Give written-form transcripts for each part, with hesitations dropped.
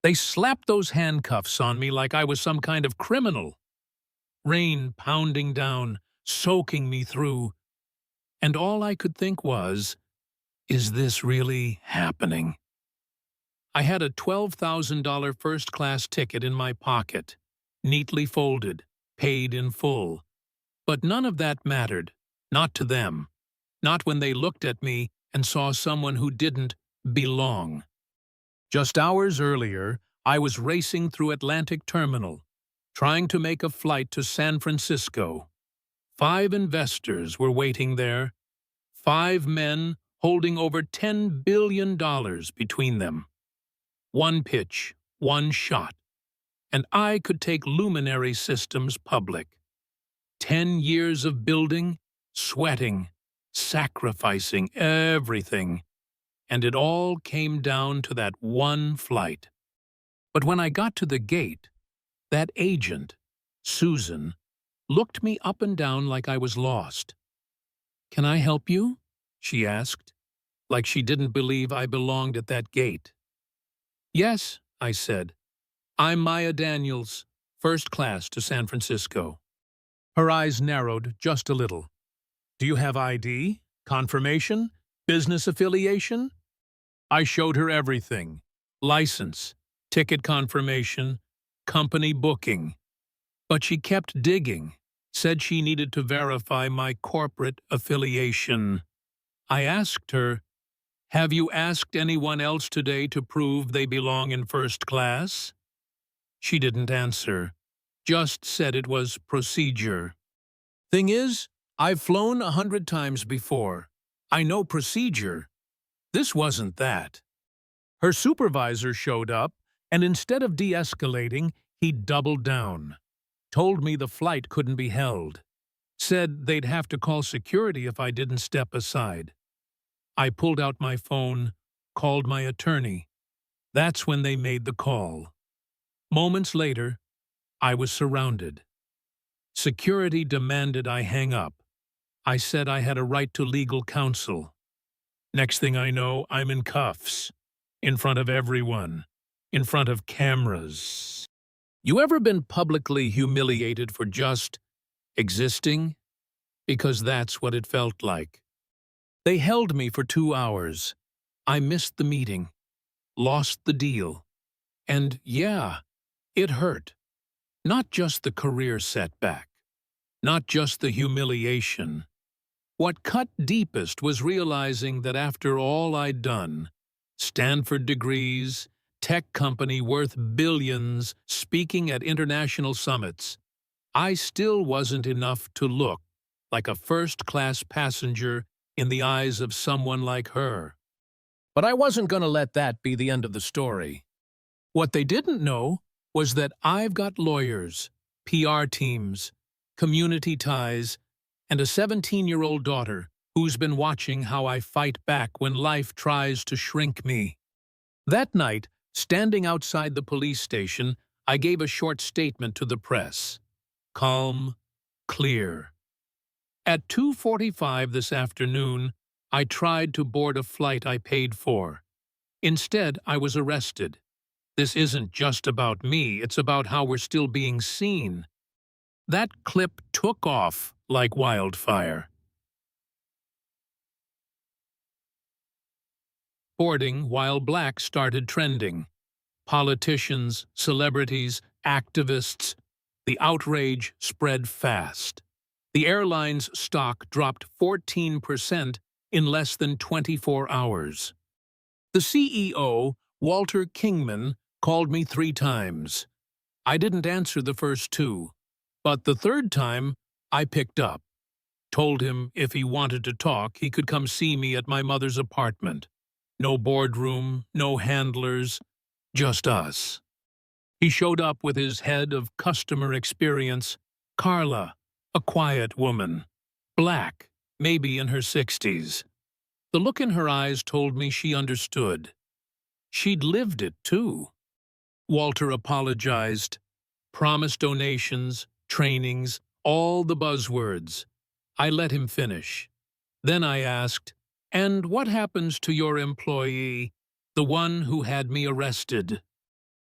They slapped those handcuffs on me like I was some kind of criminal. Rain pounding down, soaking me through, and all I could think was, is this really happening? I had a $12,000 first-class ticket in my pocket, neatly folded, paid in full. But none of that mattered, not to them, not when they looked at me and saw someone who didn't belong. Just hours earlier, I was racing through Atlantic Terminal, trying to make a flight to San Francisco. 5 investors were waiting there, 5 men holding over $10 billion between them. One pitch, one shot, and I could take Luminary Systems public. 10 years of building, sweating, sacrificing everything, and it all came down to that one flight. But when I got to the gate, that agent, Susan, looked me up and down like I was lost. "Can I help you?" she asked, like she didn't believe I belonged at that gate. "Yes," I said. "I'm Maya Daniels, first class to San Francisco." Her eyes narrowed just a little. "Do you have ID? Confirmation? Business affiliation?" I showed her everything. License, ticket confirmation, company booking. But she kept digging, said she needed to verify my corporate affiliation. I asked her, "Have you asked anyone else today to prove they belong in first class?" She didn't answer, just said it was procedure. Thing is, I've flown 100 times before. I know procedure. This wasn't that. Her supervisor showed up, and instead of de-escalating, he doubled down. Told me the flight couldn't be held. Said they'd have to call security if I didn't step aside. I pulled out my phone, called my attorney. That's when they made the call. Moments later, I was surrounded. Security demanded I hang up. I said I had a right to legal counsel. Next thing I know, I'm in cuffs. In front of everyone. In front of cameras. You ever been publicly humiliated for just existing? Because that's what it felt like. They held me for 2 hours. I missed the meeting. Lost the deal. And yeah, it hurt. Not just the career setback. Not just the humiliation. What cut deepest was realizing that after all I'd done, Stanford degrees, tech company worth billions, speaking at international summits, I still wasn't enough to look like a first-class passenger in the eyes of someone like her. But I wasn't going to let that be the end of the story. What they didn't know was that I've got lawyers, PR teams, community ties, and a 17-year-old daughter who's been watching how I fight back when life tries to shrink me. That night, standing outside the police station, I gave a short statement to the press. Calm, clear. At 2:45 this afternoon, I tried to board a flight I paid for. Instead, I was arrested. This isn't just about me, it's about how we're still being seen. That clip took off like wildfire. Boarding while black started trending. Politicians, celebrities, activists. The outrage spread fast. The airline's stock dropped 14% in less than 24 hours. The CEO, Walter Kingman, called me 3 times. I didn't answer the first 2, but the third time, I picked up. Told him if he wanted to talk, he could come see me at my mother's apartment. No boardroom, no handlers, just us. He showed up with his head of customer experience, Carla, a quiet woman. Black, maybe in her 60s. The look in her eyes told me she understood. She'd lived it, too. Walter apologized, promised donations, trainings, all the buzzwords. I let him finish. Then I asked, "And what happens to your employee, the one who had me arrested?"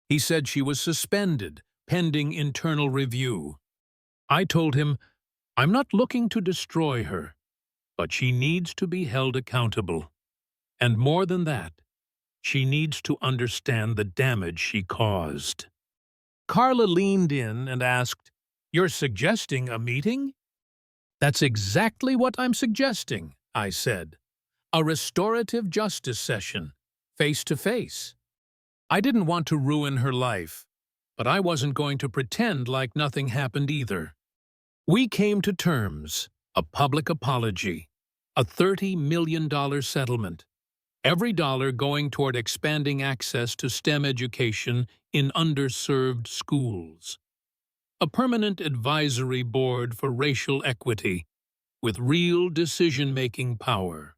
He said she was suspended, pending internal review. I told him, I'm not looking to destroy her, but she needs to be held accountable. And more than that, she needs to understand the damage she caused. Carla leaned in and asked, You're suggesting a meeting? That's exactly what I'm suggesting, I said. A restorative justice session, face to face. I didn't want to ruin her life, but I wasn't going to pretend like nothing happened either. We came to terms, a public apology, a $30 million settlement, every dollar going toward expanding access to STEM education in underserved schools. A permanent advisory board for racial equity with real decision-making power.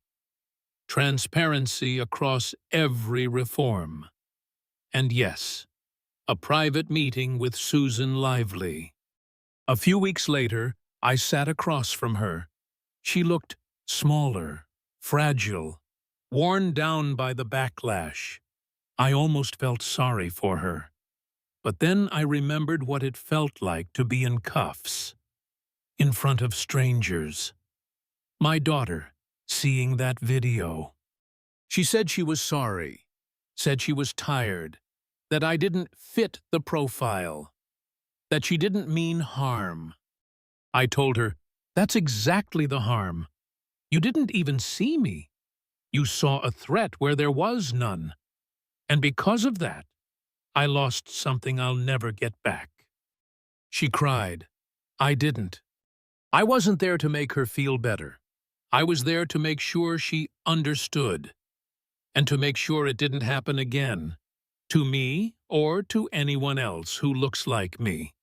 Transparency across every reform. And yes, a private meeting with Susan Lively. A few weeks later, I sat across from her. She looked smaller, fragile, worn down by the backlash. I almost felt sorry for her. But then I remembered what it felt like to be in cuffs, in front of strangers. My daughter, seeing that video. She said she was sorry, said she was tired, that I didn't fit the profile, that she didn't mean harm. I told her, that's exactly the harm. You didn't even see me. You saw a threat where there was none. And because of that, I lost something I'll never get back. She cried. I didn't. I wasn't there to make her feel better. I was there to make sure she understood, and to make sure it didn't happen again, to me or to anyone else who looks like me.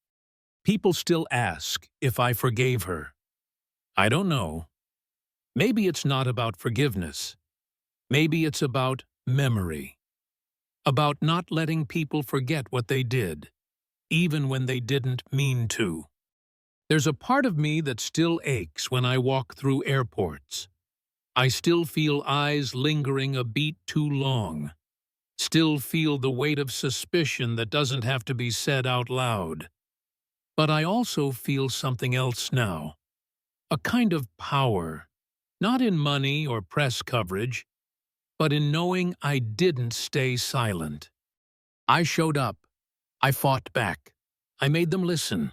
People still ask if I forgave her. I don't know. Maybe it's not about forgiveness. Maybe it's about memory. About not letting people forget what they did, even when they didn't mean to. There's a part of me that still aches when I walk through airports. I still feel eyes lingering a beat too long. Still feel the weight of suspicion that doesn't have to be said out loud. But I also feel something else now. A kind of power, not in money or press coverage, but in knowing I didn't stay silent. I showed up. I fought back. I made them listen.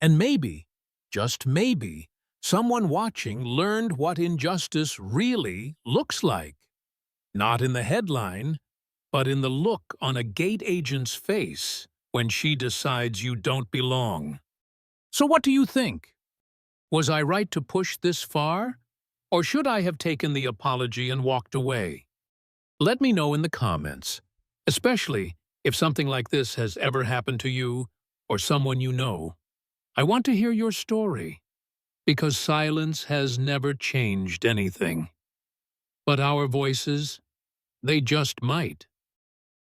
And maybe, just maybe, someone watching learned what injustice really looks like. Not in the headline, but in the look on a gate agent's face when she decides you don't belong. So what do you think? Was I right to push this far? Or should I have taken the apology and walked away? Let me know in the comments, especially if something like this has ever happened to you or someone you know. I want to hear your story, because silence has never changed anything. But our voices, they just might.